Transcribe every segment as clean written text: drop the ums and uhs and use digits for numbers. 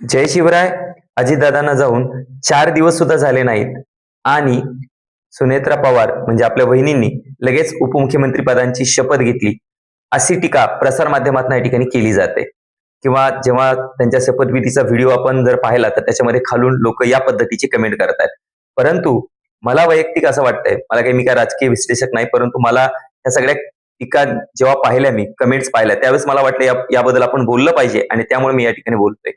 जय शिवराय. अजितदादांना जाऊन 4 दिवस सुद्धा झाले नाहीत आणि सुनेत्रा पवार म्हणजे आपल्या वहिनींनी लगेच उपमुख्यमंत्री पदांची शपथ घेतली, अशी टीका प्रसारमाध्यमातून या ठिकाणी केली जाते. किंवा जेव्हा त्यांच्या शपथविधीचा व्हिडिओ आपण जर पाहिला तर त्याच्यामध्ये खालून लोक या पद्धतीची कमेंट करतायत. परंतु मला वैयक्तिक असं वाटतंय, मी काय राजकीय विश्लेषक नाही, परंतु मला या सगळ्या टीका जेव्हा पाहिल्या, मी कमेंट्स पाहिल्या, त्यावेळेस मला वाटलं याबद्दल आपण बोललं पाहिजे आणि त्यामुळे मी या ठिकाणी बोलतोय.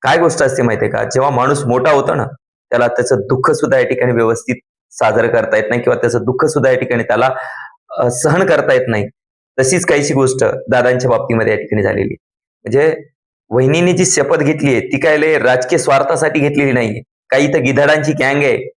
काय गोष्ट असते माहितीये का, जेव्हा माणूस मोठा होतो ना, त्याला त्याचं दुःख सुद्धा या ठिकाणी व्यवस्थित साजरं करता येत नाही किंवा त्याचं दुःख सुद्धा या ठिकाणी त्याला सहन करता येत नाही. तशीच काहीशी गोष्ट दादांच्या बाबतीमध्ये या ठिकाणी झालेली. म्हणजे वहिनींनी जी शपथ घेतलीये ती काय लय राजकीय स्वार्थासाठी घेतलेली नाहीये. काही इथं गिधाडांची गँग आहे,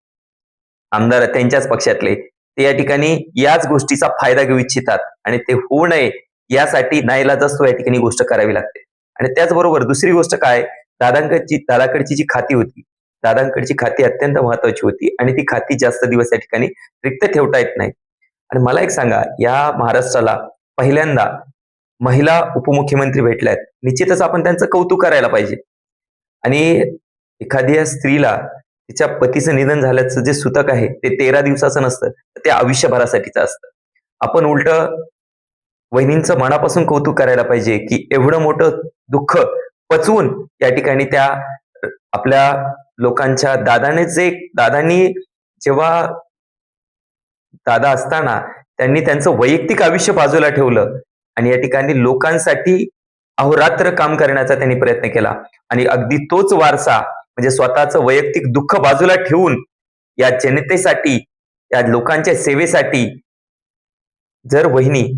आमदार त्यांच्याच पक्षातले. ते या ठिकाणी याच गोष्टीचा फायदा घेऊ इच्छितात आणि ते होऊ नये यासाठी नाईलाजास्तव या ठिकाणी गोष्ट करावी लागते. आणि त्याचबरोबर दुसरी गोष्ट काय, दादाकडची जी खाती होती, दादांकडची खाती अत्यंत महत्वाची होती आणि ती खाती जास्त दिवस या ठिकाणी रिक्त ठेवता येत नाही. आणि मला एक सांगा, या महाराष्ट्राला पहिल्यांदा महिला उपमुख्यमंत्री भेटल्यात, निश्चितच आपण त्यांचं कौतुक करायला पाहिजे. आणि एखाद्या स्त्रीला तिच्या पतीचं निधन झाल्याचं जे सूतक आहे ते 13 दिवसाचं नसतं, तर ते आयुष्यभरासाठीचं असतं. आपण उलट वहिनींचं मनापासून कौतुक करायला पाहिजे की एवढं मोठं दुःख पचवून या ठिकाणी त्या आपल्या लोकांच्या दादांनी जेव्हा दादा असताना त्यांनी त्यांचं वैयक्तिक आयुष्य बाजूला ठेवलं आणि या ठिकाणी लोकांसाठी अहोरात्र काम करण्याचा त्यांनी प्रयत्न केला. आणि अगदी तोच वारसा म्हणजे स्वतःचं वैयक्तिक दुःख बाजूला ठेवून या जनतेसाठी, या लोकांच्या सेवेसाठी जर वहिनी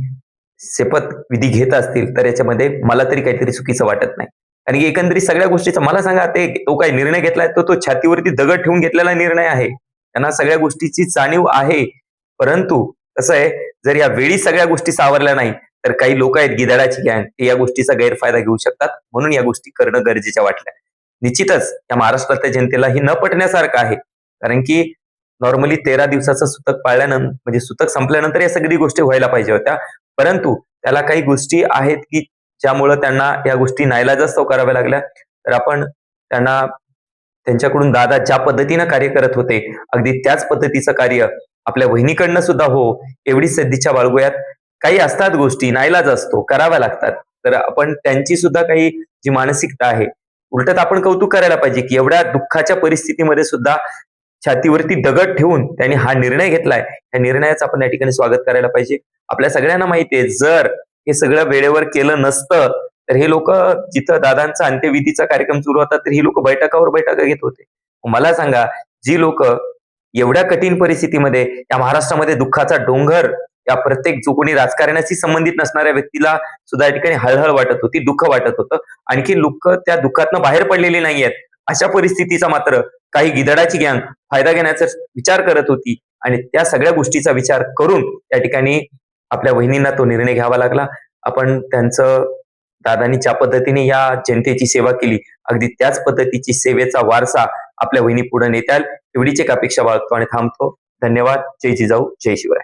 शपथविधी घेत असतील तर याच्यामध्ये मला तरी काहीतरी चुकीचं वाटत नाही. आणि एकंदरीत सगळ्या गोष्टीचा मला सांगा, तो काही निर्णय घेतलाय तो छातीवरती दगड ठेवून घेतलेला निर्णय आहे. त्यांना सगळ्या गोष्टीची जाणीव आहे. परंतु कसं आहे, जर या वेळी सगळ्या गोष्टी सावरल्या नाही तर काही लोक आहेत गिधाडाची गँग, ते या गोष्टीचा गैरफायदा घेऊ शकतात. म्हणून या गोष्टी करणं गरजेच्या वाटल्या. निश्चितच या महाराष्ट्रातल्या जनतेला ही न पटण्यासारखं आहे. कारण की नॉर्मली 13 दिवसाचं सूतक पाळल्यानंतर म्हणजे सूतक संपल्यानंतर या सगळी गोष्टी व्हायला पाहिजे होत्या. परंतु त्याला काही गोष्टी आहेत की ज्यामुळे त्यांना या गोष्टी नाईलाजास्तव कराव्या लागल्या. तर आपण त्यांना त्यांच्याकडून दादा ज्या पद्धतीनं कार्य करत होते अगदी त्याच पद्धतीचं कार्य आपल्या वहिनीकडनं सुद्धा हो एवढी सदिच्छा बाळगूयात. काही असतात गोष्टी नाईलाज असतो, कराव्या लागतात. तर आपण त्यांची सुद्धा काही जी मानसिकता आहे, उलटत आपण कौतुक करायला पाहिजे की एवढ्या दुःखाच्या परिस्थितीमध्ये सुद्धा छातीवरती दगड ठेवून त्यांनी हा निर्णय घेतलाय. या निर्णयाचं आपण या ठिकाणी स्वागत करायला पाहिजे. आपल्या सगळ्यांना माहितीये, जर हे सगळं वेळेवर केलं नसतं तर हे लोक जिथं दादांचा अंत्यविधीचा कार्यक्रम सुरू होता तर ही लोक बैठकावर बैठका घेत होते. मला सांगा, जी लोक एवढ्या कठीण परिस्थितीमध्ये या महाराष्ट्रामध्ये दुःखाचा डोंगर, या प्रत्येक जो कोणी राजकारणाशी संबंधित नसणाऱ्या व्यक्तीला सुद्धा या ठिकाणी हळहळ वाटत होती, दुःख वाटत होतं. आणखी लोक त्या दुःखातनं बाहेर पडलेली नाहीयेत. अशा परिस्थितीचा मात्र काही गिधडाची गँग फायदा घेण्याचा विचार करत होती आणि त्या सगळ्या गोष्टीचा विचार करून या ठिकाणी आपल्या वहिनींना तो निर्णय घ्यावा लागला. आपण दादांनी ज्या पद्धतीने या जनतेची सेवा केली अगदी त्याच पद्धतीची सेवेचा वारसा आपल्या वहिनी पुढे नेत्याल एवढीच एक अपेक्षा बाळगतो आणि थांबतो. धन्यवाद. जय जिजाऊ, जय शिवराय.